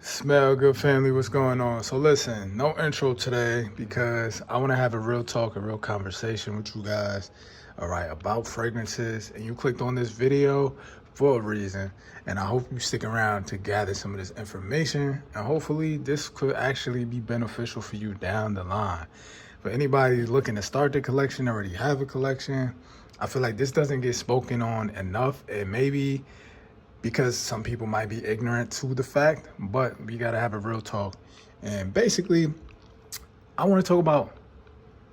Smell good, family. What's going on? So listen, no intro today because I want to have a real talk, a real conversation with you guys, all right, about fragrances. And you clicked on this video for a reason, and I hope you stick around to gather some of this information, and hopefully this could actually be beneficial for you down the line. For anybody looking to start the collection, already have a collection, I feel like this doesn't get spoken on enough, and maybe because some people might be ignorant to the fact, but we got to have a real talk. And basically, I want to talk about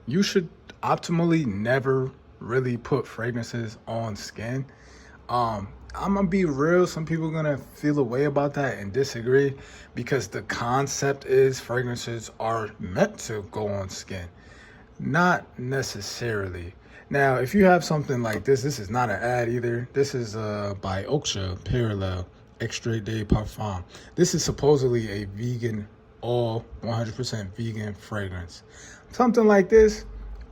you should optimally never really put fragrances on skin. I'm gonna be real, some people are gonna feel a way about that and disagree because the concept is fragrances are meant to go on skin. Not necessarily. Now, if you have something like this is not an ad either. This is by Oksha Parallel Extrait de Parfum. This is supposedly a vegan, all 100% vegan fragrance. Something like this,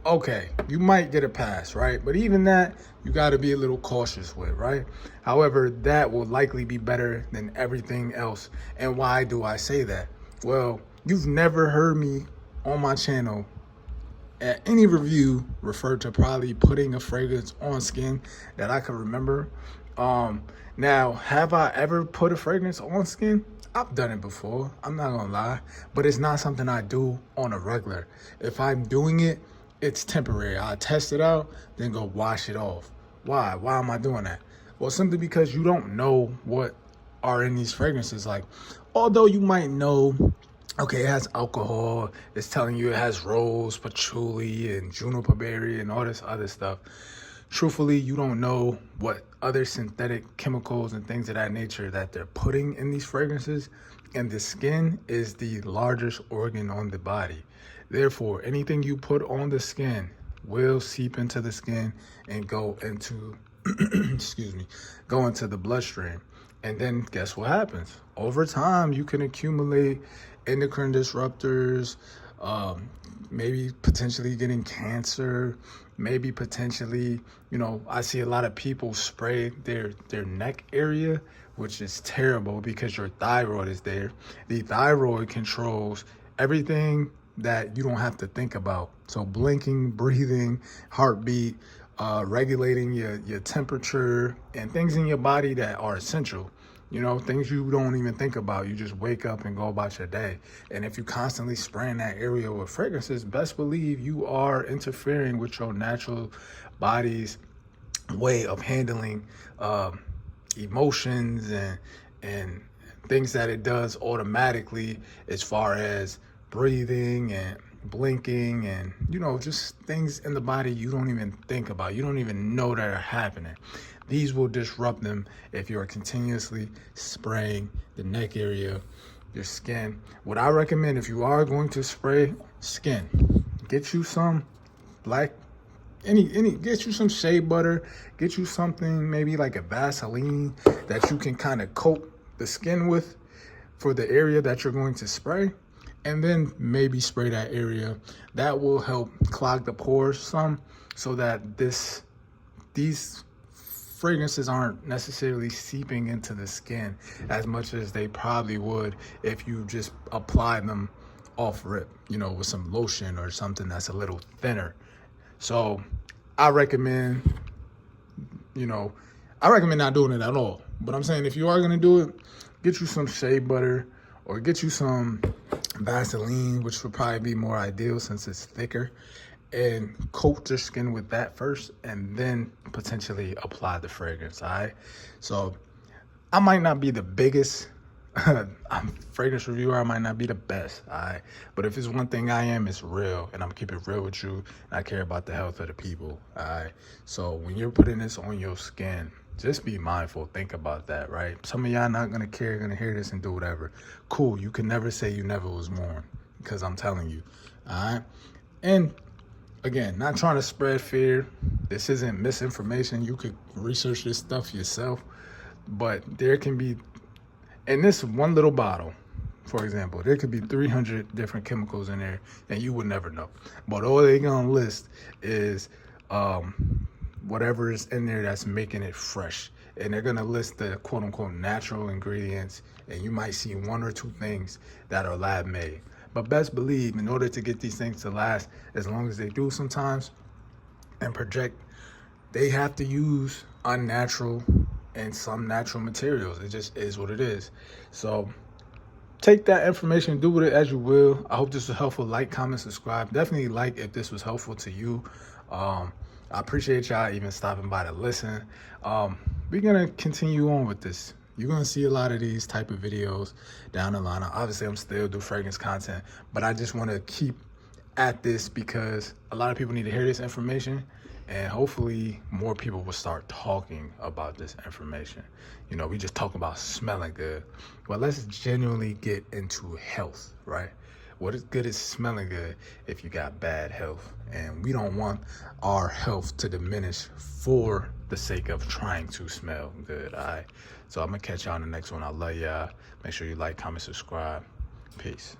okay, you might get a pass, right? But even that, you got to be a little cautious with, right? However, that will likely be better than everything else. And why do I say that? Well, you've never heard me on my channel at any review referred to probably putting a fragrance on skin that I can remember. Now, have I ever put a fragrance on skin? I've done it before, I'm not gonna lie, but it's not something I do on a regular. If I'm doing it, it's temporary. I test it out, then go wash it off. Why? Why am I doing that? Well, simply because you don't know what are in these fragrances. Like, although you might know, okay, it has alcohol, it's telling you it has rose, patchouli, and juniper berry, and all this other stuff. Truthfully, you don't know what other synthetic chemicals and things of that nature that they're putting in these fragrances. And the skin is the largest organ on the body. Therefore, anything you put on the skin will seep into the skin and go into, excuse me, go into the bloodstream. And then guess what happens? Over time, you can accumulate endocrine disruptors, maybe potentially getting cancer, maybe potentially, I see a lot of people spray their neck area, which is terrible because your thyroid is there. The thyroid controls everything that you don't have to think about. So blinking, breathing, heartbeat, regulating your temperature, and things in your body that are essential. Things you don't even think about. You just wake up and go about your day. And if you constantly spraying that area with fragrances, best believe you are interfering with your natural body's way of handling emotions and things that it does automatically, as far as breathing and blinking and just things in the body you don't even think about, you don't even know that are happening. These will disrupt them if you're continuously spraying the neck area, your skin. What I recommend, if you are going to spray skin, get you some black, get you some shea butter, get you something maybe like a Vaseline that you can kind of coat the skin with for the area that you're going to spray, and then maybe spray that area. That will help clog the pores some, so that these fragrances aren't necessarily seeping into the skin as much as they probably would if you just apply them off rip, with some lotion or something that's a little thinner. So I recommend, not doing it at all. But I'm saying if you are gonna do it, get you some shea butter or get you some Vaseline, which would probably be more ideal since it's thicker, and coat your skin with that first and then potentially apply the fragrance. All right, so I might not be the biggest fragrance reviewer, I might not be the best, all right, but if it's one thing I am, it's real, and I'm keeping it real with you, and I care about the health of the people. All right, so when you're putting this on your skin, just be mindful, think about that, right? Some of y'all not gonna care, gonna hear this and do whatever. Cool, you can never say you never was warned, because I'm telling you. All right, and again, not trying to spread fear. This isn't misinformation. You could research this stuff yourself. But there can be, in this one little bottle, for example, there could be 300 different chemicals in there, and you would never know. But all they're going to list is whatever is in there that's making it fresh. And they're going to list the quote-unquote natural ingredients and you might see 1 or 2 things that are lab made. But best believe, in order to get these things to last as long as they do sometimes and project, they have to use unnatural and some natural materials. It just is what it is. So take that information, do with it as you will. I hope this was helpful. Like, comment, subscribe. Definitely like if this was helpful to you. I appreciate y'all even stopping by to listen. We're gonna continue on with this. You're gonna see a lot of these type of videos down the line. Obviously, I'm still doing fragrance content, but I just want to keep at this because a lot of people need to hear this information, and hopefully more people will start talking about this information. You know, we just talk about smelling good, but let's genuinely get into health, right? What is good is smelling good if you got bad health, and we don't want our health to diminish for the sake of trying to smell good. All right, so I'm gonna catch y'all on the next one. I love y'all. Make sure you like, comment, subscribe. Peace.